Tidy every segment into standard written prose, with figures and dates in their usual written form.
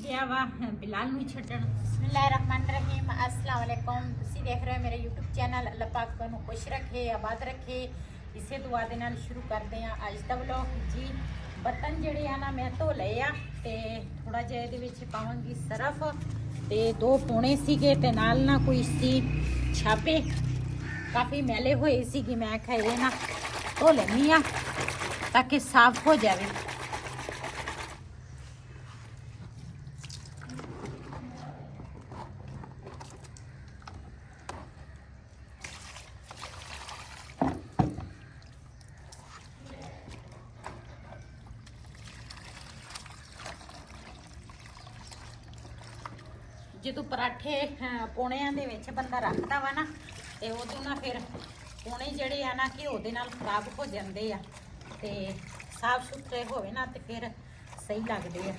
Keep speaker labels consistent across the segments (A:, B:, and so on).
A: ਗਿਆ ਵਾ ਬਿਲਾਲ ਨੂੰ ਛੱਡਣ।
B: ਬਿਸਮਿल्लाहिर्रहमानिर्रहीम अस्सलाम वालेकुम। ਤੁਸੀਂ ਦੇਖ ਰਹੇ ਹੋ ਮੇਰੇ YouTube ਚੈਨਲ। ਅੱਲਾਹ ਪਾਕ ਤੁਹਾਨੂੰ ਖੁਸ਼ ਰੱਖੇ, ਆਬਾਦ ਰੱਖੇ। ਇਸੇ ਦੁਆ ਦੇ ਨਾਲ ਸ਼ੁਰੂ ਕਰਦੇ ਆ ਅੱਜ ਦਾ ਵਲੌਗ ਜੀ। ਬਰਤਨ ਜਿਹੜੇ ਆ ਨਾ ਮੈਂ ਧੋ ਲਏ ਆ ਤੇ ਥੋੜਾ ਜਿਹਾ ਇਹਦੇ ਵਿੱਚ ਪਾਵਾਂਗੀ ਸਰਫ ਤੇ 2 ਪੌਣੇ ਸੀਗੇ ਤੇ ਨਾਲ ਨਾ ਕੋਈ ਸੀ ਛਾਪੇ ਕਾਫੀ ਮੈਲੇ ਹੋਏ ਸੀਗੇ। ਮੈਂ ਕਿਹਾ ਇਹਦੇ ਨਾਲ ਧੋ ਲੈਣੀ ਆ ਤਾਂ ਕਿ ਸਾਫ਼ ਹੋ ਜਾਵੇ। ਜਦੋਂ ਪਰਾਠੇ ਪੌਣਿਆਂ ਦੇ ਵਿੱਚ ਬੰਦਾ ਰੱਖਦਾ ਵਾ ਨਾ ਤੇ ਉਦੋਂ ਨਾ ਫਿਰ ਪੌਣੇ ਜਿਹੜੇ ਆ ਨਾ ਘਿਓ ਦੇ ਨਾਲ ਖਰਾਬ ਹੋ ਜਾਂਦੇ ਆ ਤੇ ਸਾਫ ਸੁਥਰੇ ਹੋਵੇ ਨਾ ਤੇ ਫਿਰ ਸਹੀ ਲੱਗਦੇ ਆ।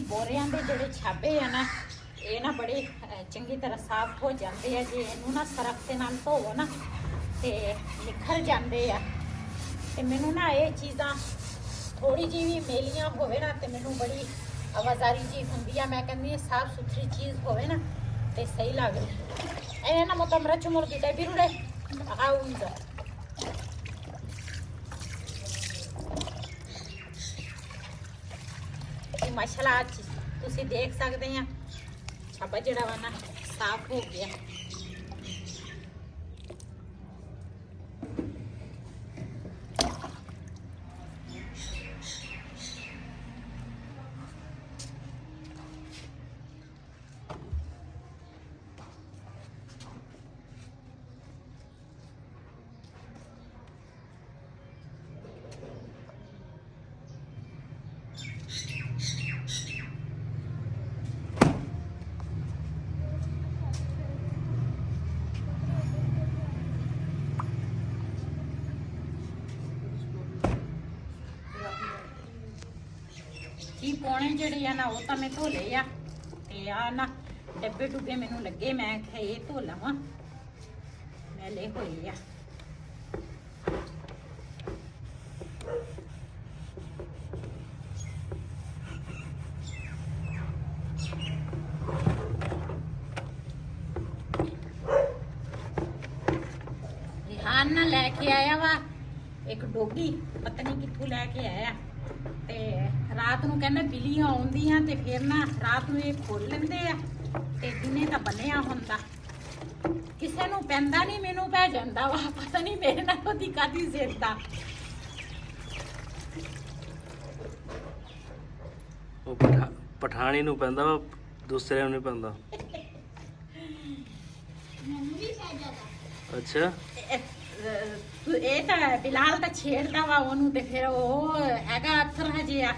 B: ਬੋਰਿਆਂ ਦੇ ਜਿਹੜੇ ਛਾਬੇ ਆ ਨਾ ਇਹ ਨਾ ਬੜੇ ਚੰਗੀ ਤਰ੍ਹਾਂ ਸਾਫ਼ ਹੋ ਜਾਂਦੇ ਆ। ਜੇ ਇਹਨੂੰ ਨਾ ਸਰਫ ਦੇ ਨਾਲ ਧੋਵੋ ਨਾ ਤੇ ਨਿਖਰ ਜਾਂਦੇ ਆ। ਤੇ ਮੈਨੂੰ ਨਾ ਇਹ ਚੀਜ਼ਾਂ ਥੋੜੀ ਜਿਹੀ ਵੀ ਮੇਲੀਆਂ ਹੋਵੇ ਨਾ ਤੇ ਮੈਨੂੰ ਬੜੀ ਆਵਾਜ਼ਾਰੀ ਜੀ ਹੁੰਦੀ ਆ। ਮੈਂ ਕਹਿੰਦੀ ਸਾਫ਼ ਸੁਥਰੀ ਚੀਜ਼ ਹੋਵੇ ਨਾ ਤੇ ਸਹੀ ਲੱਗਦੀ। ਇਹ ਨਾ ਮਤਮਰਾ ਚੁਮਰ ਦੀ ਟਾਈਪ ਬਿਰੂੜੇ ਆਉਂਦਾ ਮਾਸ਼ਾਅੱਲਾ ਅੱਜ ਤੁਸੀਂ ਦੇਖ ਸਕਦੇ ਆ ਛਾਪਾ ਜਿਹੜਾ ਵਾ ਨਾ ਸਾਫ਼ ਹੋ ਗਿਆ। ਕੀ ਪੌਣੇ ਜਿਹੜੇ ਆ ਨਾ ਉਹ ਤਾਂ ਮੈਂ ਧੋ ਲਏ ਆ ਤੇ ਆ ਨਾ ਡੱਬੇ ਡੁੱਬੇ ਮੈਨੂੰ ਲੱਗੇ। ਮੈਂ ਕਿਹਾ ਇਹ ਧੋ ਲਵਾਂ, ਮੈਲੇ ਹੋਏ ਆ। ਰਿਹਾਨ ਨਾ ਲੈ ਕੇ ਆਇਆ ਵਾ ਇੱਕ ਡੋਗੀ, ਪਤਾ ਨਹੀਂ ਕਿੱਥੋਂ ਲੈ ਕੇ ਆਇਆ ਤੇ ਰਾਤ ਨੂੰ ਕਹਿੰਦਾ ਬਿੱਲੀਆਂ ਆਉਂਦੀਆਂ ਤੇ ਫਿਰ ਨਾ ਰਾਤ ਨੂੰ ਇਹ ਖੋਲ ਲੈਂਦੇ ਆ ਤੇ ਦਿਨੇ ਤਾਂ ਬੰਨਿਆ ਹੁੰਦਾ। ਕਿਸੇ ਨੂੰ ਪੈਂਦਾ ਨਹੀਂ, ਮੈਨੂੰ ਪੈ ਜਾਂਦਾ ਵਾ। ਪਤਾ ਨਹੀਂ ਮੇਰੇ ਨਾਲ ਉਹਦੀ ਕਾਦੀ ਜ਼ਿੱਦ ਆ।
C: ਉਹ ਪਠਾਣੀ ਨੂੰ ਪੈਂਦਾ ਵਾ, ਦੂਸਰਿਆਂ ਨੂੰ ਨਹੀਂ ਪੈਂਦਾ। ਅੱਛਾ
A: ਇਹ ਤਾਂ ਬਿਲਾਲ ਤਾਂ ਛੇੜਦਾ ਵਾ ਉਹਨੂੰ ਤੇ ਫਿਰ ਉਹ ਹੈਗਾ ਅਥਰ ਹਜੇ ਆ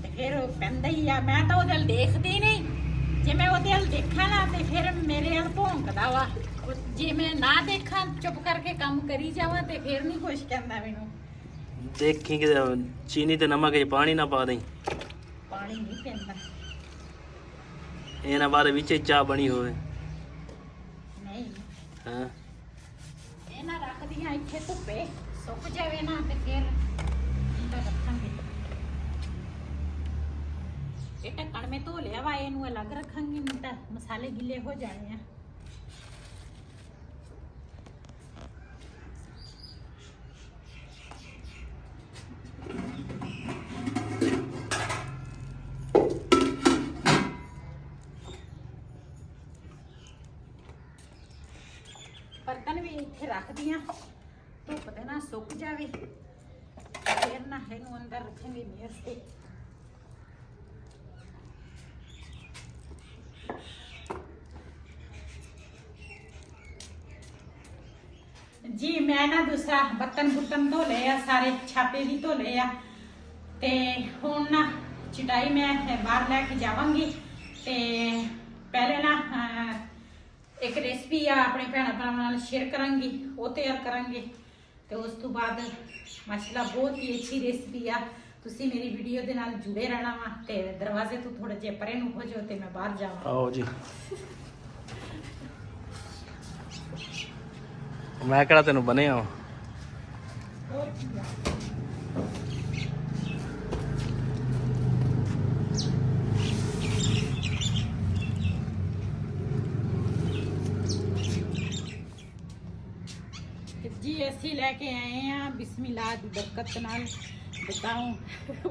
A: ਤੇ ਫਿਰ ਪੈਂਦਾ ਹੀ ਆ। ਮੈਂ ਤਾਂ ਉਹਦੇ ਵੱਲ ਦੇਖਦੀ ਨਹੀਂ। ਜੇ ਮੈਂ ਉਹਦੇ ਵੱਲ ਦੇਖਾਂ ਨਾ ਤੇ ਫਿਰ ਮੇਰੇ ਵੱਲ ਭੌਂਕਦਾ ਵਾ। ਜੇ ਮੈਂ ਨਾ ਦੇਖਾਂ ਚੁੱਪ ਕਰਕੇ ਕੰਮ ਕਰੀ ਜਾਵਾਂ ਤੇ ਫਿਰ ਨਹੀਂ ਕੁਛ ਕਹਿੰਦਾ ਮੈਨੂੰ।
C: ਦੇਖੀ ਕਿ ਚੀਨੀ ਤੇ ਨਮਕ 'ਚ ਪਾਣੀ ਨਾ ਪਾ ਦੇਂ।
A: ਪਾਣੀ ਨਹੀਂ ਪੈਂਦਾ
C: ਇਹਨਾਂ ਬਾਅਦ ਵਿੱਚ ਚਾਹ ਬਣੀ ਹੋਵੇ।
A: ਨਹੀਂ
C: ਹਾਂ
A: ਇਹ ਨਾ ਰੱਖਦੀਆਂ ਇੱਥੇ ਧੁੱਪੇ ਸੁੱਕ ਜਾਵੇ ਨਾ ਤੇ ਫਿਰ ਇਹਦਾ ਰੱਖਾਂਗੇ। ਇਹ ਢੱਕਣ ਮੈਂ ਧੋ ਲਿਆ ਵਾ, ਇਹਨੂੰ ਅਲੱਗ ਰੱਖਾਂਗੀ ਨਹੀਂ ਤਾਂ ਮਸਾਲੇ ਗਿੱਲੇ ਹੋ ਜਾਣੇ ਆ। ਬਰਤਨ ਵੀ ਇੱਥੇ ਰੱਖਦੀ ਆ ਧੁੱਪ ਤੇ ਨਾ ਸੁੱਕ ਜਾਵੇ ਫਿਰ ਨਾ ਇਹਨੂੰ ਅੰਦਰ ਰੱਖਾਂਗੇ ਮੇਜ਼ ਤੇ। जी मैं ना दूसरा बर्तन बुर्तन धो ले सारे छापे भी धो ले ते हुण ना ਚਟਾਈ ਮੈਂ ਬਾਹਰ ਲੈ ਕੇ ਜਾਵਾਂਗੀ। ਤੇ ਪਹਿਲੇ ਨਾ ਇੱਕ ਰੈਸਪੀ ਆ ਆਪਣੇ ਭੈਣਾਂ ਭਰਾਵਾਂ ਨਾਲ ਸ਼ੇਅਰ ਕਰਾਂਗੀ, ਉਹ ਤਿਆਰ ਕਰਾਂਗੇ। ਤੇ ਉਸ ਤੋਂ ਬਾਅਦ ਮਾਸ਼ਾਅੱਲਾ ਬਹੁਤ ਹੀ ਅੱਛੀ ਰੈਸਪੀ ਆ। ਤੁਸੀਂ ਮੇਰੀ ਵੀਡੀਓ ਦੇ ਨਾਲ ਜੁੜੇ ਰਹਿਣਾ ਵਾ। ਤੇ ਦਰਵਾਜ਼ੇ ਤੋਂ ਥੋੜੇ ਜਿਹੇ ਪਰੇ ਨੂੰ ਹੋ ਜਾਓ ਤੇ ਮੈਂ ਬਾਹਰ ਜਾਵਾਂ।
C: ਆਓ ਜੀ। ਮੈਂ ਕਿਹੜਾ ਤੈਨੂੰ ਬਣਿਆ ਵਾ।
A: ਹੋਰ ਕੀ ਆ? जी ਅਸੀਂ ਲੈ ਕੇ ਆਏ ਆ ਬਿਸਮਿल्लाह ਦੀ ਬਰਕਤ ਨਾਲ।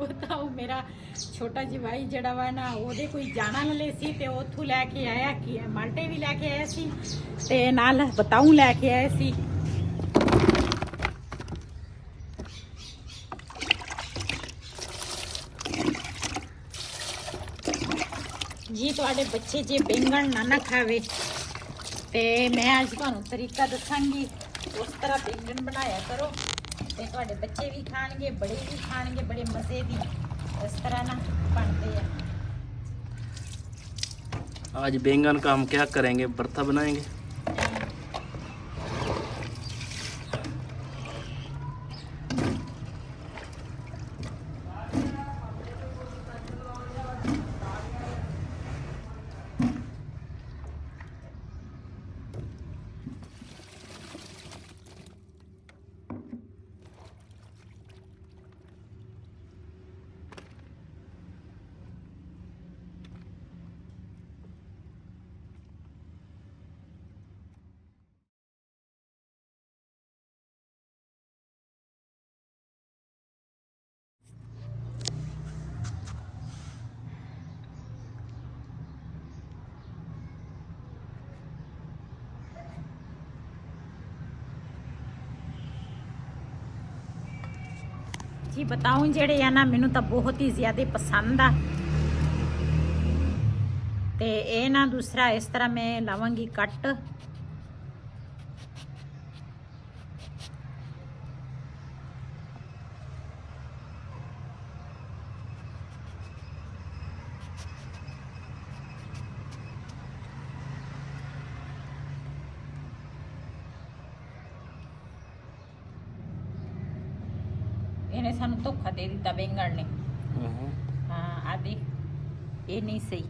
A: ਬਤਾਓ ਮੇਰਾ ਛੋਟਾ ਜਵਾਈ ਜਿਹੜਾ ਵਾ ਨਾ ਉਹਦੇ ਕੋਈ ਜਾਣਾ ਵਾਲੇ ਸੀ ਤੇ ਉੱਥੋਂ ਲੈ ਕੇ ਆਇਆ ਕਿ ਮਾਲਟੇ ਵੀ ਲੈ ਕੇ ਆਇਆ ਸੀ ਤੇ ਨਾਲ ਬਤਾਉ ਲੈ ਕੇ ਆਏ ਸੀ। ਜੀ ਤੁਹਾਡੇ ਬੱਚੇ ਜੇ ਬੈਂਗਣ ਨਾ ਖਾਵੇ ਤੇ ਮੈਂ ਅੱਜ ਤੁਹਾਨੂੰ ਤਰੀਕਾ ਦੱਸਾਂਗੀ, ਉਸ ਤਰ੍ਹਾਂ ਬੈਂਗਣ ਬਣਾਇਆ ਕਰੋ ਤੇ ਤੁਹਾਡੇ ਬੱਚੇ ਵੀ ਖਾਣਗੇ, ਬੜੇ ਵੀ ਖਾਣਗੇ, ਬੜੇ ਮਜ਼ੇ ਦੀ ਇਸ ਤਰ੍ਹਾਂ ਨਾ ਬਣਦੇ ਆ।
C: आज बैंगन का हम क्या करेंगे, भरता बनाएंगे।
A: ਜੀ ਬਤਾਉਂ ਜਿਹੜੇ ਆ ਨਾ ਮੈਨੂੰ ਤਾਂ ਬਹੁਤ ਹੀ ਜ਼ਿਆਦਾ ਪਸੰਦ ਆ। ਤੇ ਇਹ ਨਾ ਦੂਸਰਾ ਇਸ ਤਰ੍ਹਾਂ ਮੈਂ ਲਾਵਾਂਗੀ ਕੱਟ। ਇਹਨੇ ਸਾਨੂੰ ਧੋਖਾ ਦੇ ਦਿੱਤਾ ਬੈਂਗਣ ਨੇ। हाँ आ देख, ये नहीं सही।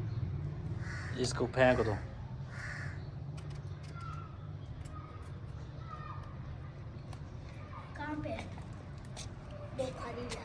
C: इसको फेंक दो।
D: कहाँ पे है? देखा नहीं जा।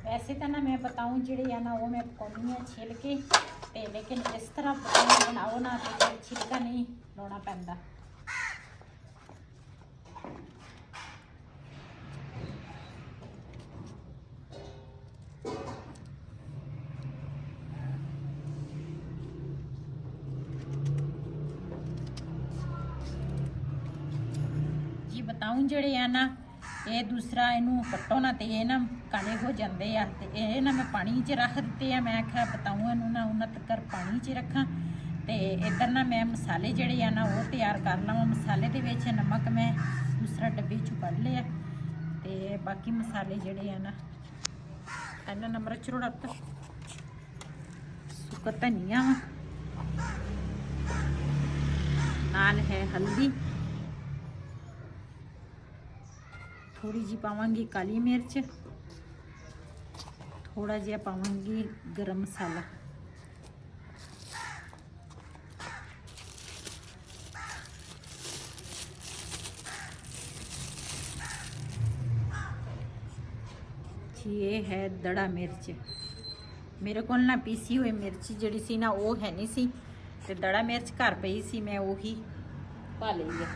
A: वैसे तो ना मैं बताऊँ ਜਿਹੜੇ ਆ ਨਾ ਉਹ मैं पकानी है छिल के ਤੇ लेकिन इस तरह पकाने बनाओ ना तो फिर छिलका नहीं लाना पैंदा। जी बताऊँ ਜਿਹੜੇ ਆ ਨਾ ਇਹ ਦੂਸਰਾ ਇਹਨੂੰ ਕੱਟੋ ਨਾ ਤੇ ਇਹ ਨਾ ਕਾਲੇ ਹੋ ਜਾਂਦੇ ਆ ਤੇ ਇਹ ਨਾ ਮੈਂ ਪਾਣੀ 'ਚ ਰੱਖ ਦਿੱਤੇ ਆ। ਮੈਂ ਕਿਹਾ ਬਤਾਊਂ ਇਹਨੂੰ ਨਾ ਉਹਨਾਂ ਤੱਕ ਪਾਣੀ 'ਚ ਰੱਖਾਂ ਤੇ ਇੱਧਰ ਨਾ ਮੈਂ ਮਸਾਲੇ ਜਿਹੜੇ ਆ ਨਾ ਉਹ ਤਿਆਰ ਕਰ ਲਵਾਂ। ਮਸਾਲੇ ਦੇ ਵਿੱਚ ਨਮਕ ਮੈਂ ਦੂਸਰਾ ਡੱਬੇ 'ਚੋਂ ਕੱਢ ਲਿਆ ਤੇ ਬਾਕੀ ਮਸਾਲੇ ਜਿਹੜੇ ਆ ਨਾ ਇਹਨਾਂ ਨੰਬਰ ਚੁੜਤ ਸੁੱਕਾ ਧਨੀਆ ਨਾਲ ਹੈ ਹਲਦੀ, थोड़ी जी पावांगी काली मिर्च, थोड़ा जिहा पावांगी गरम मसाला
B: ਜੀ ਇਹ ਹੈ ਦੜਾ ਮਿਰਚ। ਮੇਰੇ ਕੋਲ ਨਾ ਪੀਸੀ ਹੋਈ ਮਿਰਚ ਜਿਹੜੀ ਸੀ ਨਾ ਉਹ ਹੈ ਨਹੀਂ ਸੀ, ਤੇ ਦੜਾ ਮਿਰਚ ਘਰ ਪਈ ਸੀ, ਮੈਂ ਉਹੀ ਪਾ ਲਈ ਹੈ।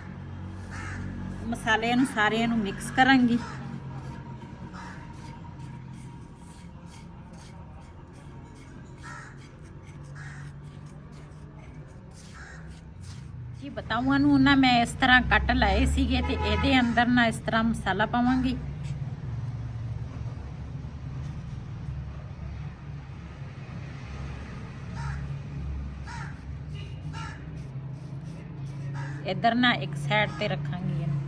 B: ਮਸਾਲਿਆਂ ਨੂੰ ਸਾਰਿਆਂ ਨੂੰ ਮਿਕਸ ਕਰਾਂਗੀ। ਜੀ ਬਤਾਊਆਂ ਨੂੰ ਨਾ ਮੈਂ ਇਸ ਤਰ੍ਹਾਂ ਕੱਟ ਲਾਏ ਸੀਗੇ, ਤੇ ਇਹਦੇ ਅੰਦਰ ਨਾ ਇਸ ਤਰ੍ਹਾਂ ਮਸਾਲਾ ਪਾਵਾਂਗੀ। इधर ना एक साइड ते रखांगी ਇਹਨੂੰ।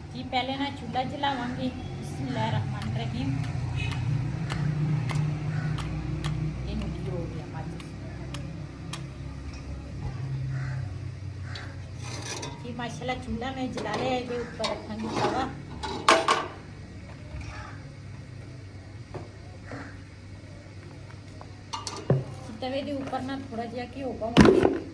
B: जी पहले ना चूल्हा जलावांगी। बिस्मिल्लाहिर्रहमानिर्रहीम। ਇਹਨੂੰ ਕੀ ਹੋ ਗਿਆ ਮਾਚਿਸ। जी माशाल्लाह चूल्हा मैं जला लिया, ਇਹਦੇ ਉੱਪਰ ਰੱਖਾਂਗੀ ਤਵਾ। तवे ਦੇ ਉੱਪਰ ਨਾ ਥੋੜਾ ਜਿਹਾ ਘਿਓ ਪਾਵਾਂਗੀ।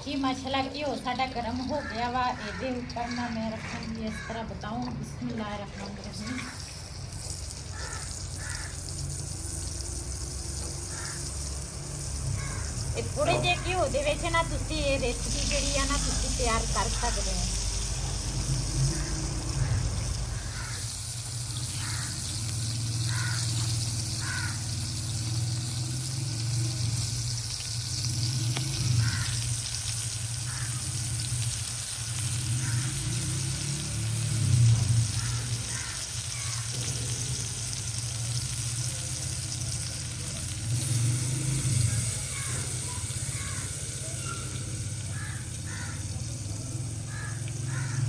B: जी माशाल्लाह घिओ साडा गर्म हो गया वा। ਇਹਦੇ ਉੱਪਰ ना मैं रखूंगी इस तरह बताऊं। बिस्मिल्लाहिर्रहमानिर्रहीम। ਇਹ ਥੋੜੇ ਜਿਹੇ ਘਿਓ ਦੇ ਵਿੱਚ ਨਾ ਤੁਸੀਂ ਇਹ ਰੈਸਿਪੀ ਜਿਹੜੀ ਆ ਨਾ ਤੁਸੀਂ ਤਿਆਰ ਕਰ ਸਕਦੇ ਹੋ।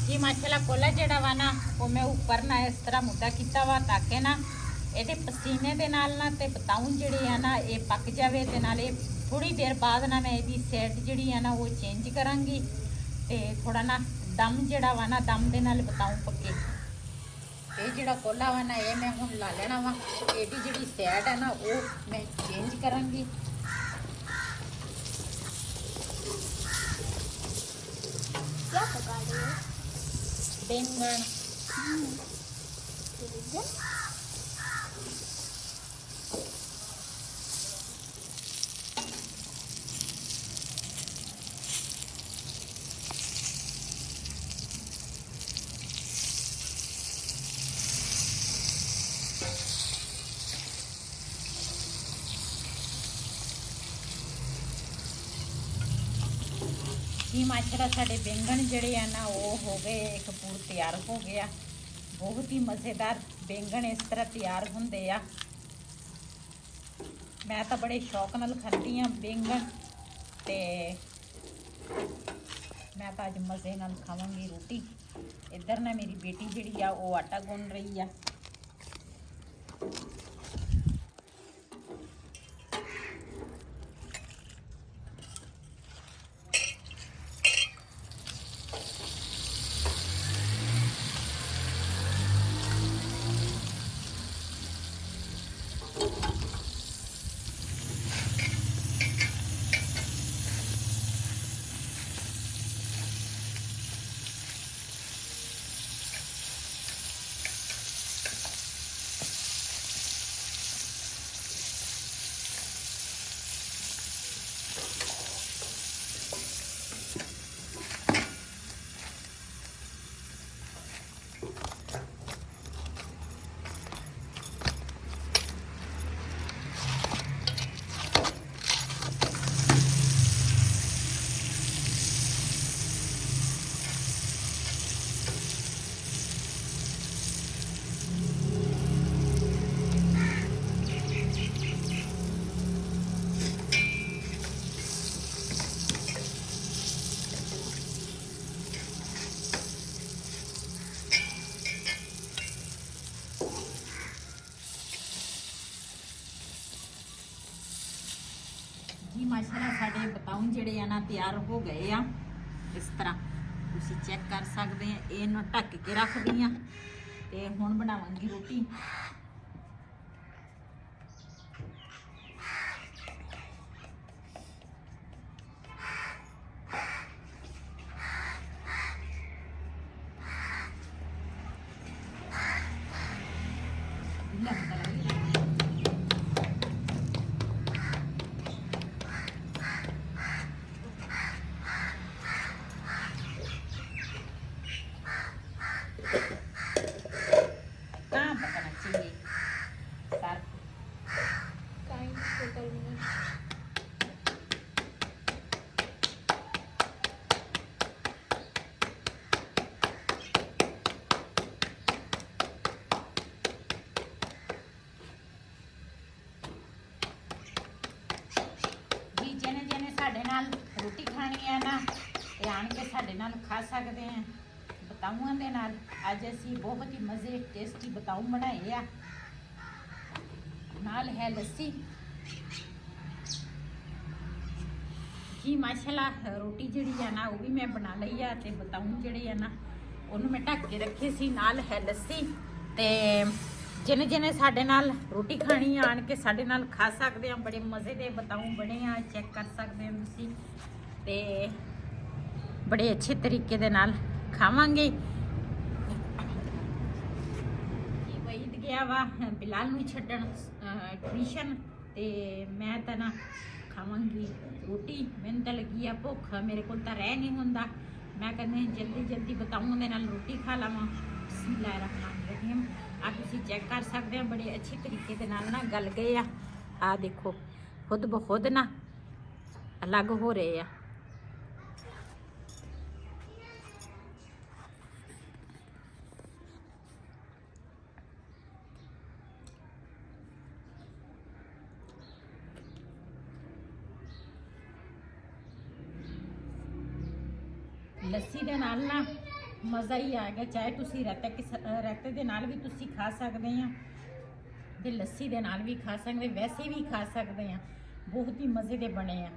B: जी माशाल्लाह कोला ਜਿਹੜਾ ਵਾ ਨਾ ਉਹ ਮੈਂ ਉੱਪਰ ਨਾ ਇਸ ਤਰ੍ਹਾਂ ਮੁੱਦਾ ਕੀਤਾ ਵਾ ਤਾਂ ਕਿ ਨਾ ਇਹਦੇ ਪਸੀਨੇ ਦੇ ਨਾਲ ਨਾ ਤੇ ਬਤਾਉਂ ਜਿਹੜੇ ਆ ਨਾ ਇਹ ਪੱਕ ਜਾਵੇ, ਤੇ ਨਾਲੇ ਥੋੜੀ ਦੇਰ ਬਾਅਦ ਨਾ ਮੈਂ ਇਹਦੀ ਸਾਈਡ ਜਿਹੜੀ ਆ ਨਾ ਉਹ ਚੇਂਜ ਕਰਾਂਗੀ, ਤੇ ਥੋੜਾ ਨਾ ਦਮ ਜਿਹੜਾ ਵਾ ਨਾ ਦਮ ਦੇ ਨਾਲ ਬਤਾਉਂ ਪੱਕੇ। ਇਹ ਜਿਹੜਾ ਕੋਲਾ ਵਾ ਨਾ ਇਹ ਮੈਂ ਹੁਣ ਲਾ ਲੈਣਾ ਵਾ। ਇਹਦੀ ਜਿਹੜੀ ਸਾਈਡ ਹੈ ਨਾ ਉਹ ਮੈਂ ਚੇਂਜ ਕਰਾਂਗੀ।
D: क्या पका रही हो?
B: बैंगन। जी माशाल्लाह साढ़े बैंगन जड़े हैं ना वो हो गए, एक पूर तैयार हो गया। बहुत ही मज़ेदार बैंगन इस तरह तैयार होंगे आ। मैं तो बड़े शौक नाल खाती हाँ बैंगन, ते मैं तो अज मज़े नाल खावांगी रोटी। इधर ना मेरी बेटी जिहड़ी आ वो आटा गुन रही आ। ਮਾਸ਼ਾਅੱਲਾ ਸਾਡੇ ਬਤਾਉਂ ਜਿਹੜੇ ਆ ਨਾ ਤਿਆਰ ਹੋ ਗਏ ਆ। ਇਸ ਤਰ੍ਹਾਂ ਤੁਸੀਂ ਚੈੱਕ ਕਰ ਸਕਦੇ ਆ। ਇਹਨੂੰ ਢੱਕ ਕੇ ਰੱਖਦੀ ਆ ਤੇ ਹੁਣ ਬਣਾਵਾਂਗੀ ਰੋਟੀ। कहाँ पकाना चाहिए सर?
D: Kind total minute.
B: ਜੀ ਜਿਹਨੇ ਸਾਡੇ ਨਾਲ ਰੋਟੀ ਖਾਣੀ ਹੈ ਨਾ ਇਹ ਆਣ ਕੇ ਸਾਡੇ ਨਾਲ ਖਾ ਸਕਦੇ ਆ ਬਤਾਊਆਂ ਦੇ ਨਾਲ। ਅੱਜ ਅਸੀਂ ਬਹੁਤ ਹੀ ਮਜ਼ੇ ਟੇਸਟੀ ਬਤਾਊ ਬਣਾਏ ਆ। ਨਾਲ ਹੈ ਲੱਸੀ ਜੀ। ਮਾਸ਼ਾਅੱਲਾ ਰੋਟੀ ਜਿਹੜੀ ਆ ਨਾ ਉਹ ਵੀ ਮੈਂ ਬਣਾ ਲਈ ਆ ਤੇ ਬਤਾਊ ਜਿਹੜੇ ਆ ਨਾ ਉਹਨੂੰ ਮੈਂ ਢੱਕ ਕੇ ਰੱਖੇ ਸੀ। ਨਾਲ ਹੈ ਲੱਸੀ ਤੇ ਜਿਹਨੇ ਸਾਡੇ ਨਾਲ ਰੋਟੀ ਖਾਣੀ ਆਣ ਕੇ ਸਾਡੇ ਨਾਲ ਖਾ ਸਕਦੇ ਆ। ਬੜੇ ਮਜ਼ੇ ਦੇ ਬਤਾਊ ਬਣੇ ਆ, ਚੈੱਕ ਕਰ ਸਕਦੇ ਹੋ ਤੁਸੀਂ ਤੇ ਬੜੇ ਅੱਛੇ ਤਰੀਕੇ ਦੇ ਨਾਲ ਖਾਵਾਂਗੇ। ਵਹੀਦ ਗਿਆ ਵਾ ਬਿਲਾਲ ਨੂੰ ਛੱਡਣ ਟਿਊਸ਼ਨ ਤੇ ਮੈਂ ਤਾਂ ਨਾ ਖਾਵਾਂਗੀ ਰੋਟੀ। ਮੈਨੂੰ ਤਾਂ ਲੱਗੀ ਆ ਭੁੱਖ, ਮੇਰੇ ਕੋਲ ਤਾਂ ਰਹਿ ਨਹੀਂ ਹੁੰਦਾ। ਮੈਂ ਕਹਿੰਦੀ ਜਲਦੀ ਬਤਾਊਂ ਦੇ ਨਾਲ ਰੋਟੀ ਖਾ ਲਵਾਂ। ਬਿਸਮਿਲ੍ਲਾਹਿਰ ਰਹਿਮਾਨ ਰਹੀਮ। ਆ ਤੁਸੀਂ ਚੈੱਕ ਕਰ ਸਕਦੇ ਹੋ ਬੜੇ ਅੱਛੇ ਤਰੀਕੇ ਦੇ ਨਾਲ ਨਾ ਗਲ ਗਏ ਆ। ਆ ਦੇਖੋ ਖੁਦ ਬਖੁਦ ਨਾ ਅਲੱਗ ਹੋ ਰਹੇ ਆ। ਲੱਸੀ ਦੇ ਨਾਲ ਨਾ ਮਜ਼ਾ ਹੀ ਆ ਗਿਆ। ਚਾਹੇ ਤੁਸੀਂ ਰਾਇਤੇ ਦੇ ਨਾਲ ਵੀ ਤੁਸੀਂ ਖਾ ਸਕਦੇ ਆ ਤੇ ਲੱਸੀ ਦੇ ਨਾਲ ਵੀ ਖਾ ਸਕਦੇ, ਵੈਸੇ ਵੀ ਖਾ ਸਕਦੇ ਆ। ਬਹੁਤ ਹੀ ਮਜ਼ੇ ਦੇ ਬਣੇ ਆ।